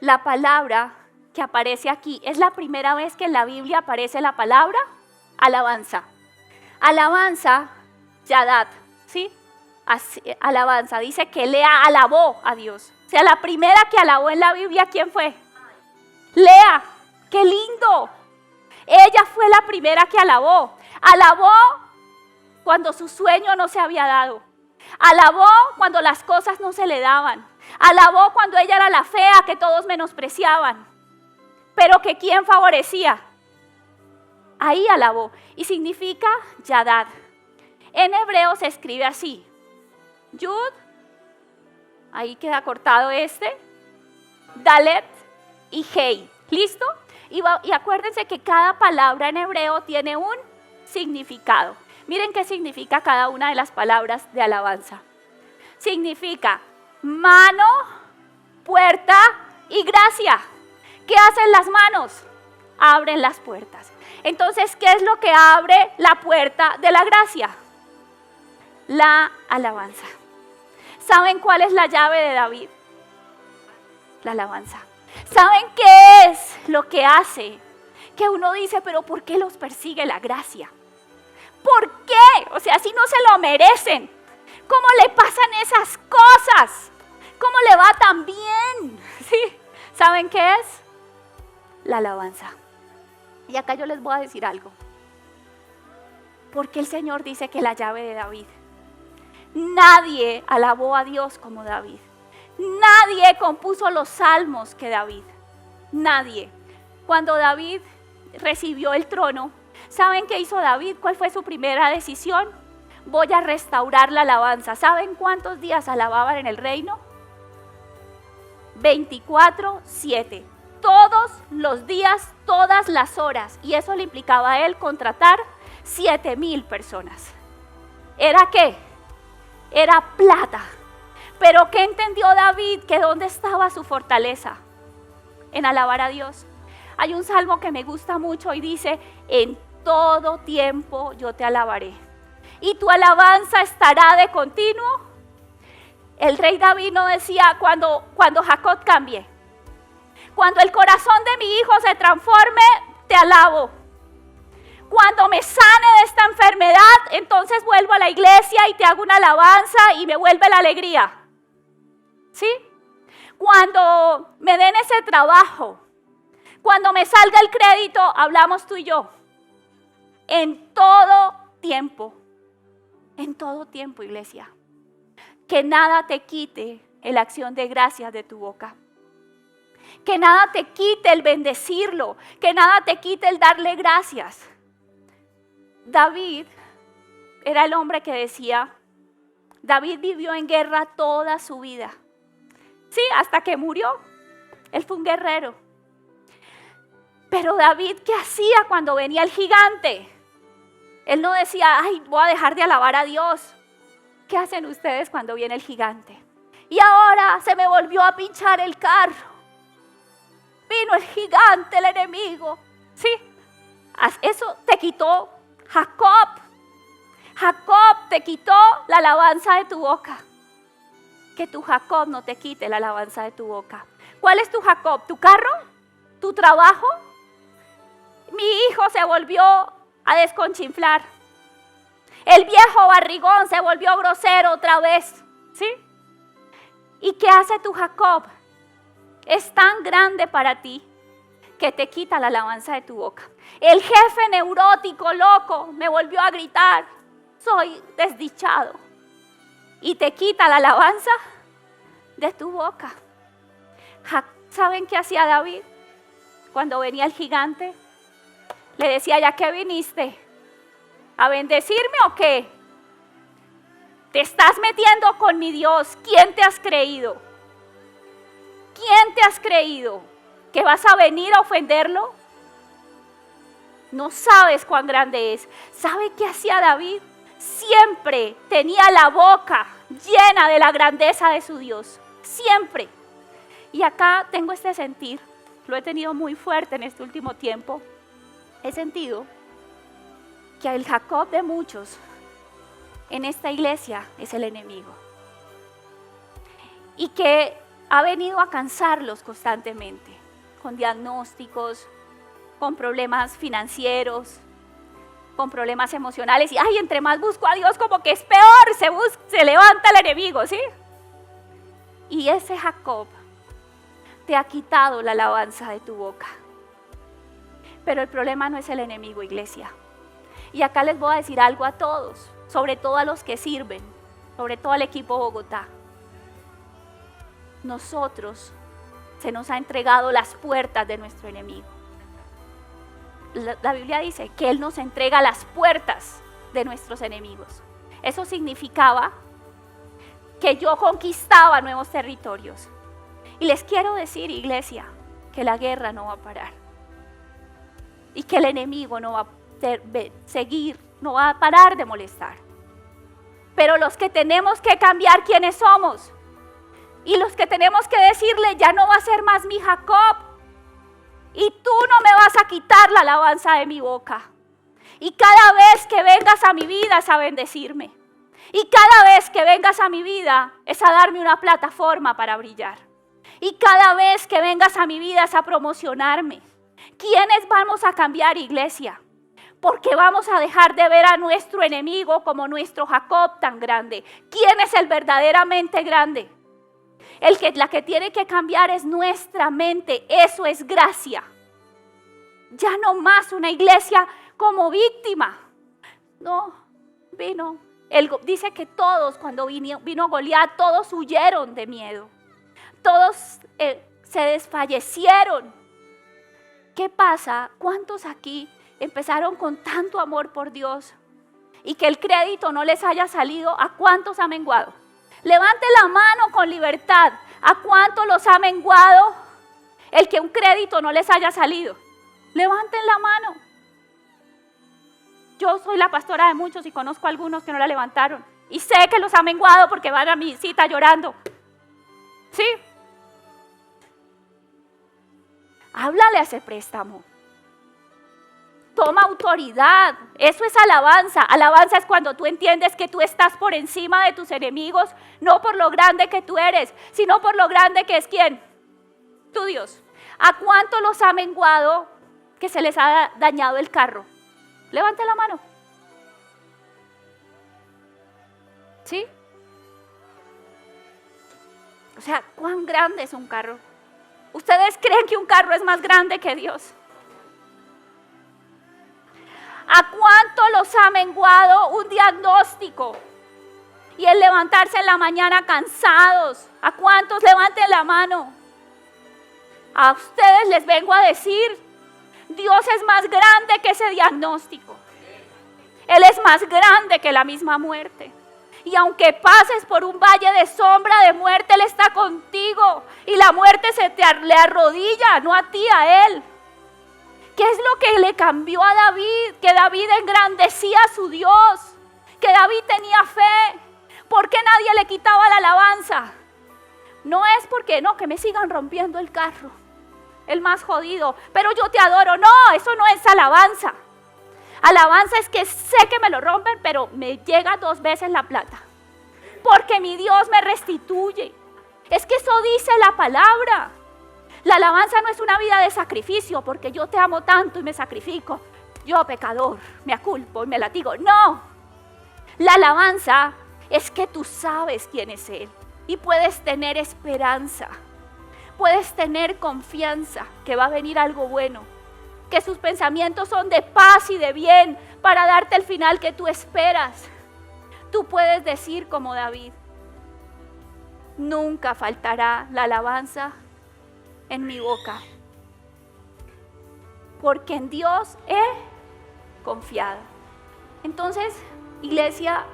S1: la palabra que aparece aquí, es la primera vez que en la Biblia aparece la palabra alabanza. Alabanza, Yadad, ¿sí? Así, alabanza, dice que Lea alabó a Dios. O sea, la primera que alabó en la Biblia, ¿quién fue? Lea, qué lindo. Ella fue la primera que alabó. Alabó cuando su sueño no se había dado. Alabó cuando las cosas no se le daban. Alabó cuando ella era la fea que todos menospreciaban. Pero que ¿quién favorecía? Ahí alabó. Y significa Yadad. En hebreo se escribe así. Yud, ahí queda cortado Dalet y Hei. ¿Listo? Y acuérdense que cada palabra en hebreo tiene un significado. Miren qué significa cada una de las palabras de alabanza. Significa mano, puerta y gracia. ¿Qué hacen las manos? Abren las puertas. Entonces, ¿qué es lo que abre la puerta de la gracia? La alabanza. ¿Saben cuál es la llave de David? La alabanza. ¿Saben qué es lo que hace que uno dice, pero ¿por qué los persigue la gracia? ¿Por qué? O sea, si no se lo merecen. ¿Cómo le pasan esas cosas? ¿Cómo le va tan bien? ¿Sí? ¿Saben qué es? La alabanza. Y acá yo les voy a decir algo. Porque el Señor dice que la llave de David. Nadie alabó a Dios como David. Nadie compuso los salmos que David. Nadie. Cuando David recibió el trono, ¿saben qué hizo David? ¿Cuál fue su primera decisión? Voy a restaurar la alabanza. ¿Saben cuántos días alababan en el reino? 24/7. Todos los días, todas las horas. Y eso le implicaba a él contratar 7,000 personas. ¿Era qué? Era plata. Pero ¿qué entendió David? Que dónde estaba su fortaleza. En alabar a Dios. Hay un salmo que me gusta mucho y dice: en todo tiempo yo te alabaré. Y tu alabanza estará de continuo. El rey David no decía cuando Jacob cambie. Cuando el corazón de mi hijo se transforme, te alabo. Cuando me sane de esta enfermedad, entonces vuelvo a la iglesia y te hago una alabanza y me vuelve la alegría. ¿Sí? Cuando me den ese trabajo, cuando me salga el crédito, hablamos tú y yo. En todo tiempo, iglesia. Que nada te quite la acción de gracias de tu boca. Que nada te quite el bendecirlo, que nada te quite el darle gracias. David era el hombre que decía, David vivió en guerra toda su vida. Sí, hasta que murió. Él fue un guerrero. Pero David, ¿qué hacía cuando venía el gigante? Él no decía, ay, voy a dejar de alabar a Dios. ¿Qué hacen ustedes cuando viene el gigante? Y ahora se me volvió a pinchar el carro. Vino el gigante, el enemigo. Sí, eso te quitó Jacob. Jacob te quitó la alabanza de tu boca. Que tu Jacob no te quite la alabanza de tu boca. ¿Cuál es tu Jacob? ¿Tu carro? ¿Tu trabajo? Mi hijo se volvió a desconchinflar. El viejo barrigón se volvió grosero otra vez. ¿Sí? ¿Y qué hace tu Jacob? Es tan grande para ti que te quita la alabanza de tu boca. El jefe neurótico, loco, me volvió a gritar, soy desdichado. Y te quita la alabanza de tu boca. ¿Saben qué hacía David? Cuando venía el gigante, le decía, ¿ya qué viniste? ¿A bendecirme o qué? Te estás metiendo con mi Dios. ¿Quién te has creído? ¿Quién te has creído? ¿Que vas a venir a ofenderlo? No sabes cuán grande es. ¿Sabe qué hacía David? Siempre tenía la boca llena de la grandeza de su Dios. Siempre. Y acá tengo este sentir. Lo he tenido muy fuerte en este último tiempo. He sentido que el Jacob de muchos en esta iglesia es el enemigo. Y que ha venido a cansarlos constantemente, con diagnósticos, con problemas financieros, con problemas emocionales. Y ay, entre más busco a Dios, como que es peor, se levanta el enemigo, ¿sí? Y ese Jacob te ha quitado la alabanza de tu boca. Pero el problema no es el enemigo, iglesia. Y acá les voy a decir algo a todos, sobre todo a los que sirven, sobre todo al equipo Bogotá. Nosotros se nos ha entregado las puertas de nuestro enemigo. La Biblia dice que Él nos entrega las puertas de nuestros enemigos. Eso significaba que yo conquistaba nuevos territorios. Y les quiero decir, iglesia, que la guerra no va a parar. Y que el enemigo no va a seguir, no va a parar de molestar. Pero los que tenemos que cambiar quiénes somos, y los que tenemos que decirle, ya no va a ser más mi Jacob, y tú no me vas a quitar la alabanza de mi boca. Y cada vez que vengas a mi vida es a bendecirme. Y cada vez que vengas a mi vida es a darme una plataforma para brillar. Y cada vez que vengas a mi vida es a promocionarme. ¿Quiénes vamos a cambiar, iglesia? Porque vamos a dejar de ver a nuestro enemigo como nuestro Jacob tan grande. ¿Quién es el verdaderamente grande? La que tiene que cambiar es nuestra mente. Eso es gracia. Ya no más una iglesia como víctima. No, Él dice que todos, cuando vino Goliat, todos huyeron de miedo. Todos se desfallecieron. ¿Qué pasa? ¿Cuántos aquí empezaron con tanto amor por Dios y que el crédito no les haya salido? ¿A cuántos ha menguado? Levante la mano con libertad. ¿A cuántos los ha menguado el que un crédito no les haya salido? Levanten la mano. Yo soy la pastora de muchos y conozco a algunos que no la levantaron. Y sé que los ha menguado porque van a mi cita llorando. ¿Sí? Háblale a ese préstamo. Toma autoridad. Eso es alabanza. Alabanza es cuando tú entiendes que tú estás por encima de tus enemigos, no por lo grande que tú eres, sino por lo grande que es ¿quién? Tu Dios. ¿A cuánto los ha menguado que se les ha dañado el carro? Levante la mano. ¿Sí? O sea, ¿cuán grande es un carro? ¿Ustedes creen que un carro es más grande que Dios? ¿A cuánto los ha menguado un diagnóstico? Y el levantarse en la mañana cansados. ¿A cuántos? Levanten la mano. A ustedes les vengo a decir, Dios es más grande que ese diagnóstico. Él es más grande que la misma muerte. Y aunque pases por un valle de sombra de muerte, Él está contigo. Y la muerte le arrodilla, no a ti, a Él. ¿Qué es lo que le cambió a David? Que David engrandecía a su Dios. Que David tenía fe. ¿Por qué nadie le quitaba la alabanza? No es porque, no, que me sigan rompiendo el carro. El más jodido. Pero yo te adoro. No, eso no es alabanza. Alabanza es que sé que me lo rompen, pero me llega 2 veces la plata. Porque mi Dios me restituye. Es que eso dice la palabra. La alabanza no es una vida de sacrificio, porque yo te amo tanto y me sacrifico. Yo, pecador, me aculpo y me latigo. No. La alabanza es que tú sabes quién es Él y puedes tener esperanza. Puedes tener confianza que va a venir algo bueno. Que sus pensamientos son de paz y de bien para darte el final que tú esperas. Tú puedes decir como David, nunca faltará la alabanza en mi boca, porque en Dios he confiado. Entonces, iglesia,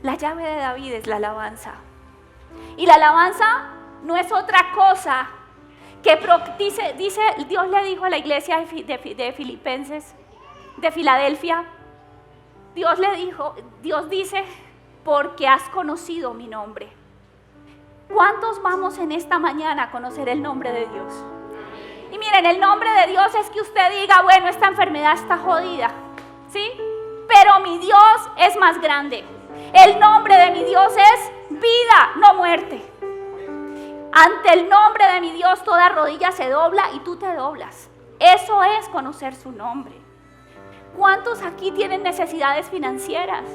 S1: la llave de David es la alabanza. Y la alabanza no es otra cosa que dice, Dios le dijo a la iglesia de Filipenses, de Filadelfia, Dios dice, porque has conocido mi nombre. ¿Cuántos vamos en esta mañana a conocer el nombre de Dios? Y miren, el nombre de Dios es que usted diga, bueno, esta enfermedad está jodida, ¿sí? Pero mi Dios es más grande. El nombre de mi Dios es vida, no muerte. Ante el nombre de mi Dios toda rodilla se dobla y tú te doblas. Eso es conocer su nombre. ¿Cuántos aquí tienen necesidades financieras?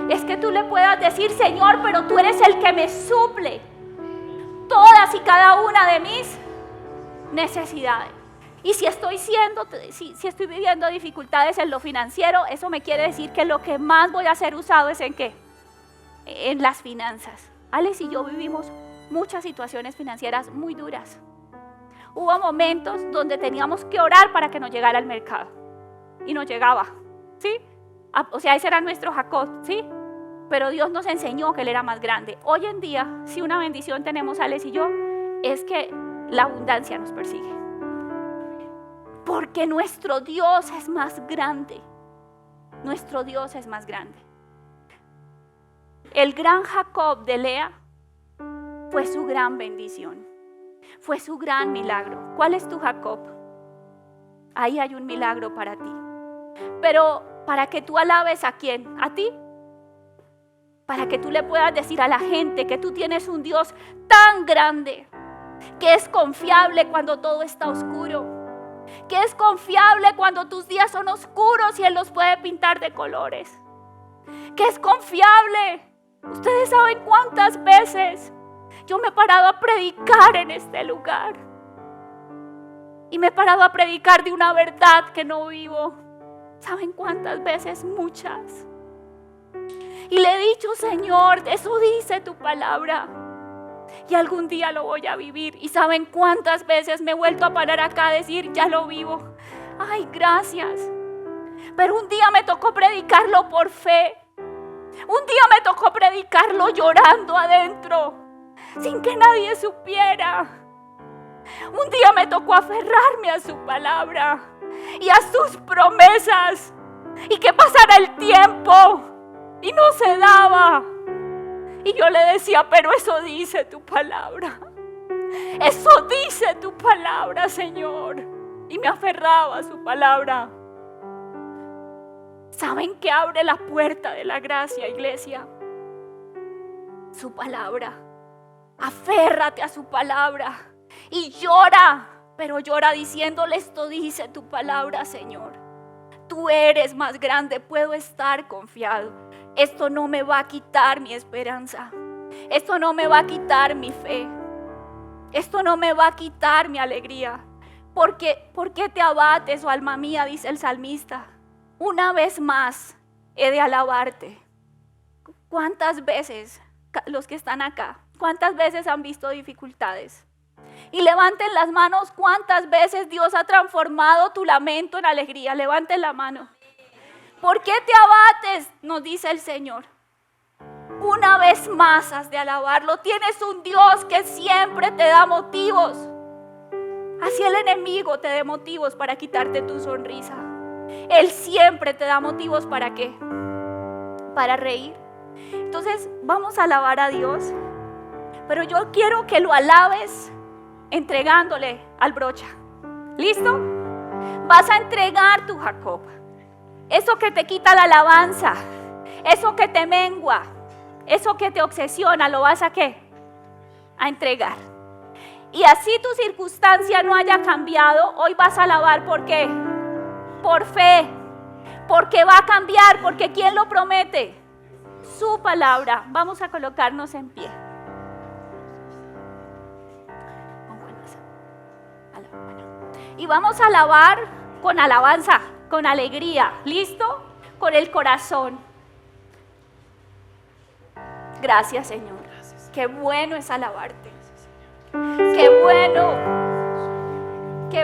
S1: Es que tú le puedas decir, Señor, pero tú eres el que me suple todas y cada una de mis necesidades. Y si estoy viviendo dificultades en lo financiero, eso me quiere decir que lo que más voy a ser usado es ¿en qué? En las finanzas. Alex y yo vivimos muchas situaciones financieras muy duras. Hubo momentos donde teníamos que orar para que nos llegara al mercado. Y nos llegaba, ¿sí? O sea, ese era nuestro Jacob, ¿sí? Pero Dios nos enseñó que Él era más grande. Hoy en día, si una bendición tenemos Alex y yo, es que la abundancia nos persigue. Porque nuestro Dios es más grande. Nuestro Dios es más grande. El gran Jacob de Lea fue su gran bendición. Fue su gran milagro. ¿Cuál es tu Jacob? Ahí hay un milagro para ti. Pero para que tú alabes ¿a quién? ¿A ti? Para que tú le puedas decir a la gente que tú tienes un Dios tan grande, que es confiable cuando todo está oscuro, que es confiable cuando tus días son oscuros y Él los puede pintar de colores. Que es confiable. Ustedes saben cuántas veces yo me he parado a predicar en este lugar. Y me he parado a predicar de una verdad que no vivo. ¿Saben cuántas veces? Muchas. Y le he dicho, Señor, eso dice tu palabra. Y algún día lo voy a vivir. ¿Y saben cuántas veces me he vuelto a parar acá a decir, ya lo vivo? Ay, gracias. Pero un día me tocó predicarlo por fe. Un día me tocó predicarlo llorando adentro, sin que nadie supiera. Un día me tocó aferrarme a su palabra y a sus promesas. Y que pasara el tiempo y no se daba. Y yo le decía, pero eso dice tu palabra. Eso dice tu palabra, Señor. Y me aferraba a su palabra. ¿Saben qué abre la puerta de la gracia, iglesia? Su palabra. Aférrate a su palabra. Y llora, pero llora diciéndole, esto dice tu palabra, Señor. Tú eres más grande, puedo estar confiado. Esto no me va a quitar mi esperanza. Esto no me va a quitar mi fe. Esto no me va a quitar mi alegría. ¿Por qué te abates, oh alma mía? Dice el salmista. Una vez más he de alabarte. ¿Cuántas veces, los que están acá, cuántas veces han visto dificultades? Y levanten las manos, ¿cuántas veces Dios ha transformado tu lamento en alegría? Levanten la mano. ¿Por qué te abates? Nos dice el Señor. Una vez más has de alabarlo. Tienes un Dios que siempre te da motivos. Así el enemigo te dé motivos para quitarte tu sonrisa. Él siempre te da motivos ¿para qué? Para reír. Entonces vamos a alabar a Dios. Pero yo quiero que lo alabes entregándole al brocha. ¿Listo? Vas a entregar tu Jacob. Eso que te quita la alabanza, eso que te mengua, eso que te obsesiona, ¿lo vas a qué? A entregar. Y así tu circunstancia no haya cambiado, hoy vas a alabar. ¿Por qué? Por fe. Porque va a cambiar, porque ¿quién lo promete? Su palabra. Vamos a colocarnos en pie. Y vamos a alabar con alabanza, con alegría. ¿Listo? Con el corazón. Gracias, Señor. Qué bueno es alabarte. Qué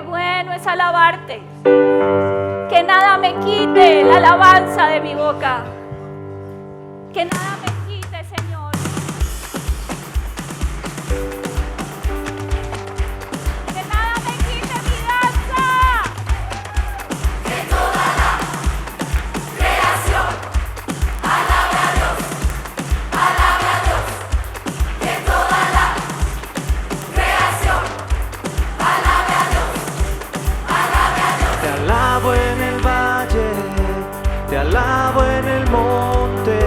S1: bueno es alabarte. Que nada me quite la alabanza de mi boca. Que nada me quite, Señor. Que nada me quite mi danza.
S2: Que toda la creación alabe a Dios, alabe a Dios. Que toda la creación alabe a Dios, alabe a Dios.
S3: Te alabo en el valle, te alabo en el monte,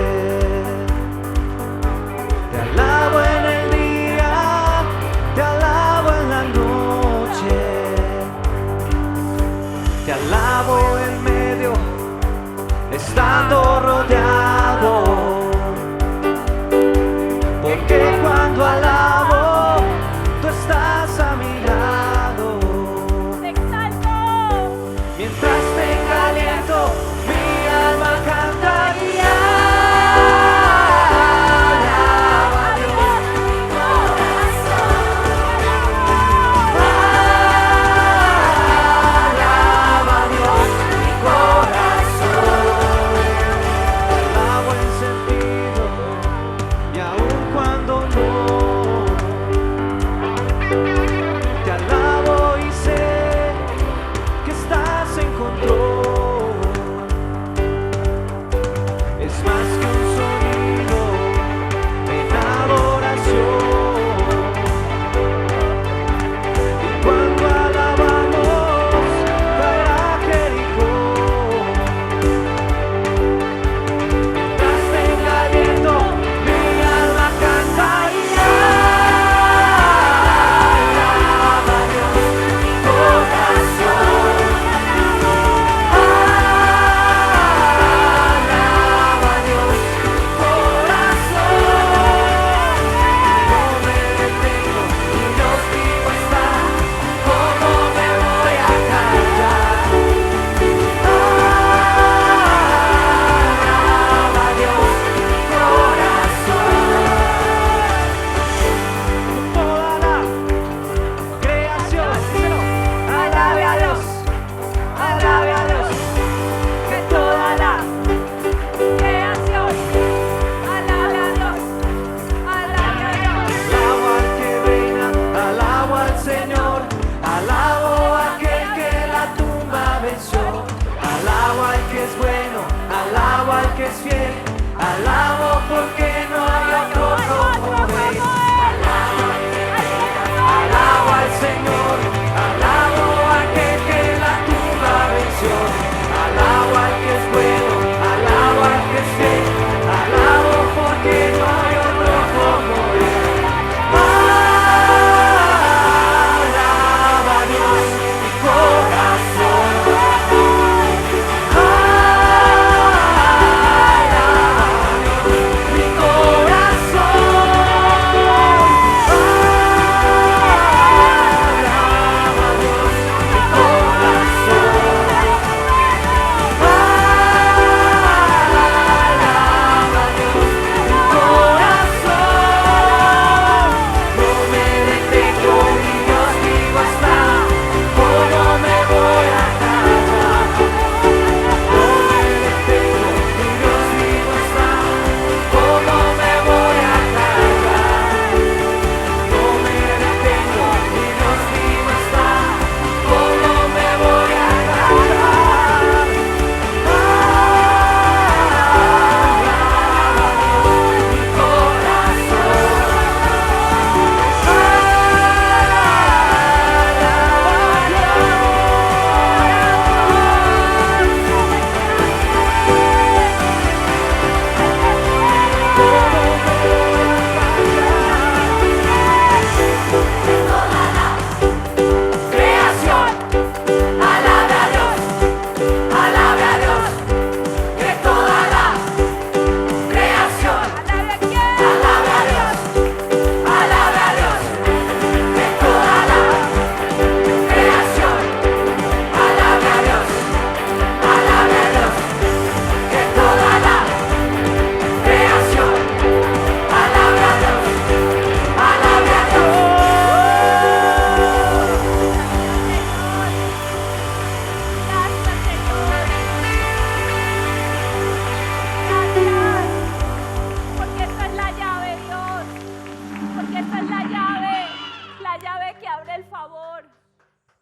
S1: llave que abre el favor,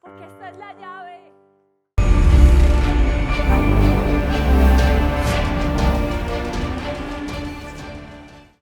S1: porque esta es la llave